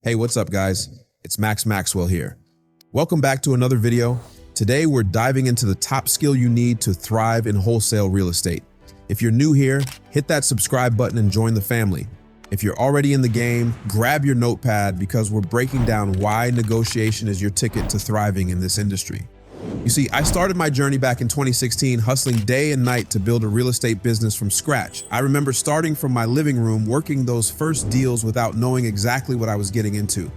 Hey, what's up guys? It's Maxwell here. Welcome back to another video. Today we're diving into the top skill you need to thrive in wholesale real estate. If you're new here, hit that subscribe button and join the family. If you're already in the game, grab your notepad because we're breaking down why negotiation is your ticket to thriving in this industry. You see, I started my journey back in 2016 hustling day and night to build a real estate business from scratch. I remember starting from my living room, working those first deals without knowing exactly what I was getting into.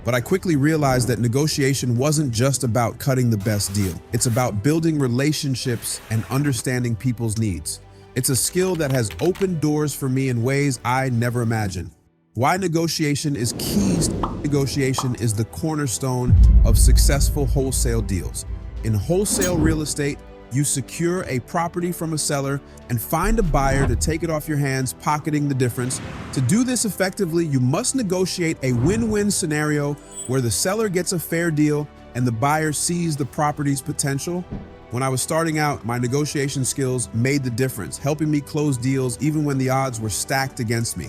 But I quickly realized that negotiation wasn't just about cutting the best deal. It's about building relationships and understanding people's needs. It's a skill that has opened doors for me in ways I never imagined. Why negotiation is key. Negotiation is the cornerstone of successful wholesale deals. In wholesale real estate, you secure a property from a seller and find a buyer to take it off your hands, pocketing the difference. To do this effectively, you must negotiate a win-win scenario where the seller gets a fair deal and the buyer sees the property's potential. When I was starting out, my negotiation skills made the difference, helping me close deals even when the odds were stacked against me.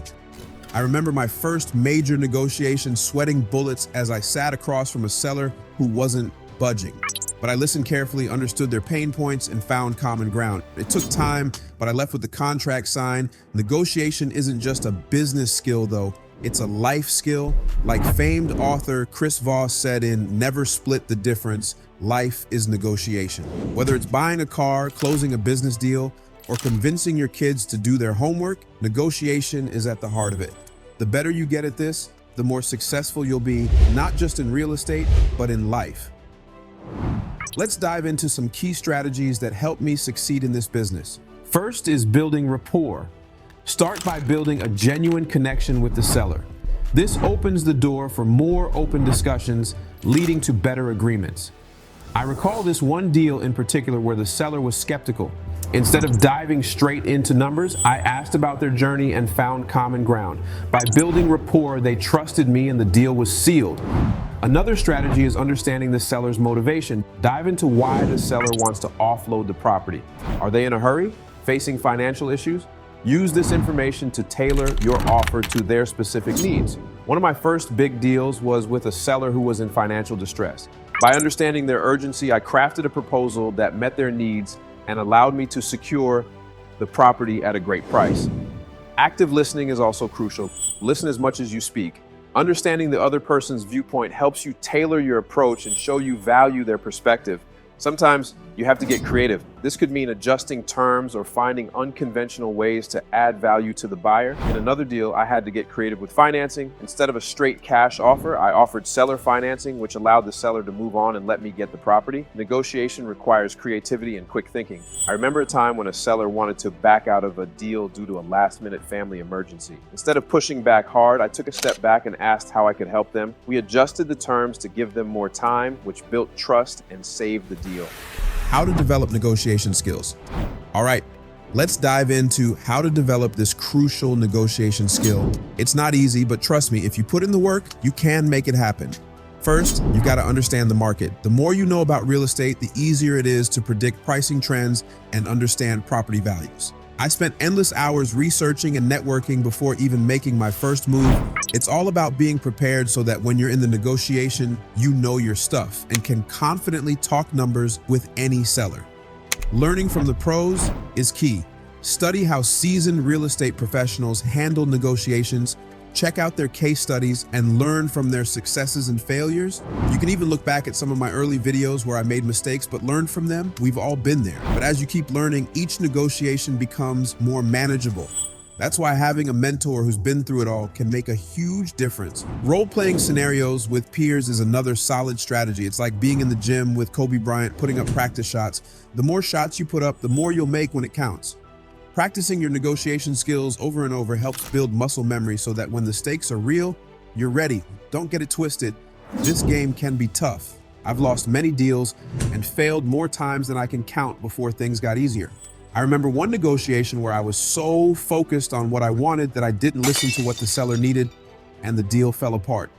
I remember my first major negotiation, sweating bullets as I sat across from a seller who wasn't budging. But I listened carefully, understood their pain points, and found common ground. It took time, but I left with the contract signed. Negotiation isn't just a business skill, though. It's a life skill. Like famed author Chris Voss said in Never Split the Difference, life is negotiation. Whether it's buying a car, closing a business deal, or convincing your kids to do their homework, negotiation is at the heart of it. The better you get at this, the more successful you'll be, not just in real estate, but in life. Let's dive into some key strategies that help me succeed in this business. First is building rapport. Start by building a genuine connection with the seller. This opens the door for more open discussions, leading to better agreements. I recall this one deal in particular where the seller was skeptical. Instead of diving straight into numbers, I asked about their journey and found common ground. By building rapport, they trusted me and the deal was sealed. Another strategy is understanding the seller's motivation. Dive into why the seller wants to offload the property. Are they in a hurry? Facing financial issues? Use this information to tailor your offer to their specific needs. One of my first big deals was with a seller who was in financial distress. By understanding their urgency, I crafted a proposal that met their needs and allowed me to secure the property at a great price. Active listening is also crucial. Listen as much as you speak. Understanding the other person's viewpoint helps you tailor your approach and show you value their perspective. Sometimes you have to get creative. This could mean adjusting terms or finding unconventional ways to add value to the buyer. In another deal, I had to get creative with financing. Instead of a straight cash offer, I offered seller financing, which allowed the seller to move on and let me get the property. Negotiation requires creativity and quick thinking. I remember a time when a seller wanted to back out of a deal due to a last-minute family emergency. Instead of pushing back hard, I took a step back and asked how I could help them. We adjusted the terms to give them more time, which built trust and saved the deal. How to develop negotiation skills. All right, let's dive into how to develop this crucial negotiation skill. It's not easy, but trust me, if you put in the work, you can make it happen. First, you've got to understand the market. The more you know about real estate, the easier it is to predict pricing trends and understand property values. I spent endless hours researching and networking before even making my first move. It's all about being prepared so that when you're in the negotiation, you know your stuff and can confidently talk numbers with any seller. Learning from the pros is key. Study how seasoned real estate professionals handle negotiations. Check out their case studies and learn from their successes and failures. You can even look back at some of my early videos where I made mistakes but learned from them. We've all been there. But as you keep learning, each negotiation becomes more manageable. That's why having a mentor who's been through it all can make a huge difference. Role-playing scenarios with peers is another solid strategy. It's like being in the gym with Kobe Bryant, putting up practice shots. The more shots you put up, the more you'll make when it counts. Practicing your negotiation skills over and over helps build muscle memory so that when the stakes are real, you're ready. Don't get it twisted. This game can be tough. I've lost many deals and failed more times than I can count before things got easier. I remember one negotiation where I was so focused on what I wanted that I didn't listen to what the seller needed, and the deal fell apart.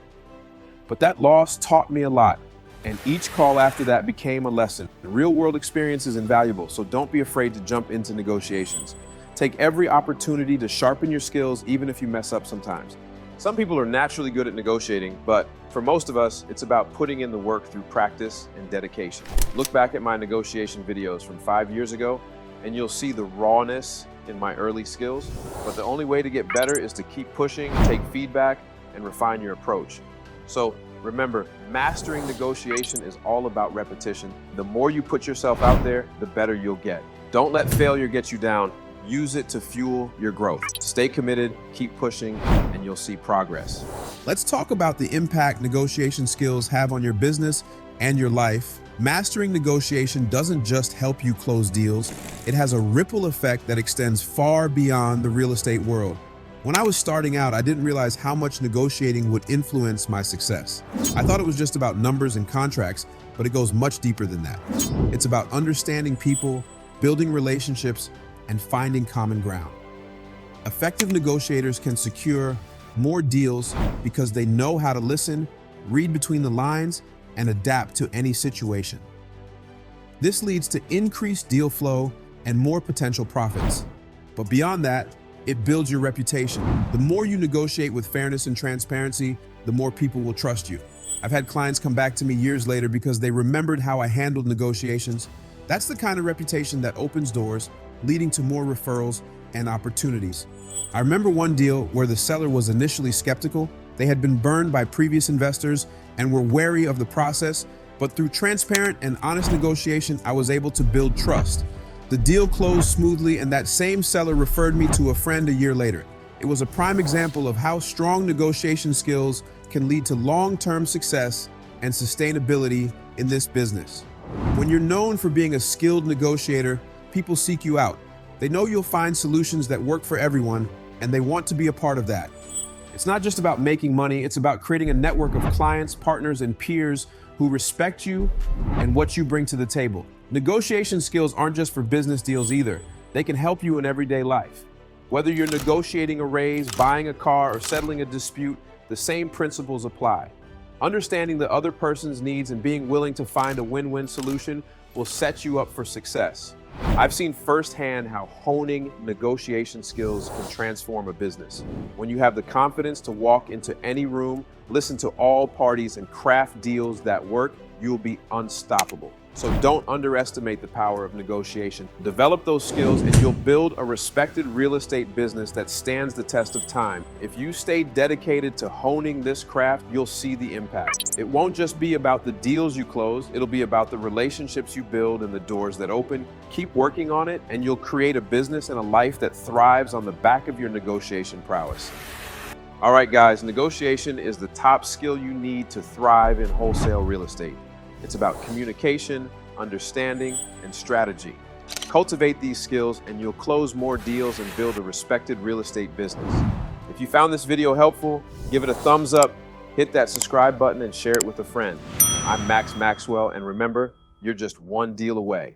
But that loss taught me a lot, and each call after that became a lesson. The real-world experience is invaluable, so don't be afraid to jump into negotiations. Take every opportunity to sharpen your skills, even if you mess up sometimes. Some people are naturally good at negotiating, but for most of us, it's about putting in the work through practice and dedication. Look back at my negotiation videos from 5 years ago, and you'll see the rawness in my early skills. But the only way to get better is to keep pushing, take feedback, and refine your approach. So remember, mastering negotiation is all about repetition. The more you put yourself out there, the better you'll get. Don't let failure get you down. Use it to fuel your growth. Stay committed, keep pushing, and you'll see progress. Let's talk about the impact negotiation skills have on your business and your life. Mastering negotiation doesn't just help you close deals, it has a ripple effect that extends far beyond the real estate world. When I was starting out, I didn't realize how much negotiating would influence my success. I thought it was just about numbers and contracts, but it goes much deeper than that. It's about understanding people, building relationships, and finding common ground. Effective negotiators can secure more deals because they know how to listen, read between the lines, and adapt to any situation. This leads to increased deal flow and more potential profits. But beyond that, it builds your reputation. The more you negotiate with fairness and transparency, the more people will trust you. I've had clients come back to me years later because they remembered how I handled negotiations. That's the kind of reputation that opens doors, leading to more referrals and opportunities. I remember one deal where the seller was initially skeptical. They had been burned by previous investors and were wary of the process, but through transparent and honest negotiation, I was able to build trust. The deal closed smoothly, and that same seller referred me to a friend a year later. It was a prime example of how strong negotiation skills can lead to long-term success and sustainability in this business. When you're known for being a skilled negotiator, people seek you out. They know you'll find solutions that work for everyone, and they want to be a part of that. It's not just about making money, it's about creating a network of clients, partners, and peers who respect you and what you bring to the table. Negotiation skills aren't just for business deals either. They can help you in everyday life. Whether you're negotiating a raise, buying a car, or settling a dispute, the same principles apply. Understanding the other person's needs and being willing to find a win-win solution will set you up for success. I've seen firsthand how honing negotiation skills can transform a business. When you have the confidence to walk into any room, listen to all parties, and craft deals that work, you'll be unstoppable. So don't underestimate the power of negotiation. Develop those skills and you'll build a respected real estate business that stands the test of time. If you stay dedicated to honing this craft, you'll see the impact. It won't just be about the deals you close, it'll be about the relationships you build and the doors that open. Keep working on it and you'll create a business and a life that thrives on the back of your negotiation prowess. All right, guys, negotiation is the top skill you need to thrive in wholesale real estate. It's about communication, understanding, and strategy. Cultivate these skills and you'll close more deals and build a respected real estate business. If you found this video helpful, give it a thumbs up, hit that subscribe button, and share it with a friend. I'm Maxwell, and remember, you're just one deal away.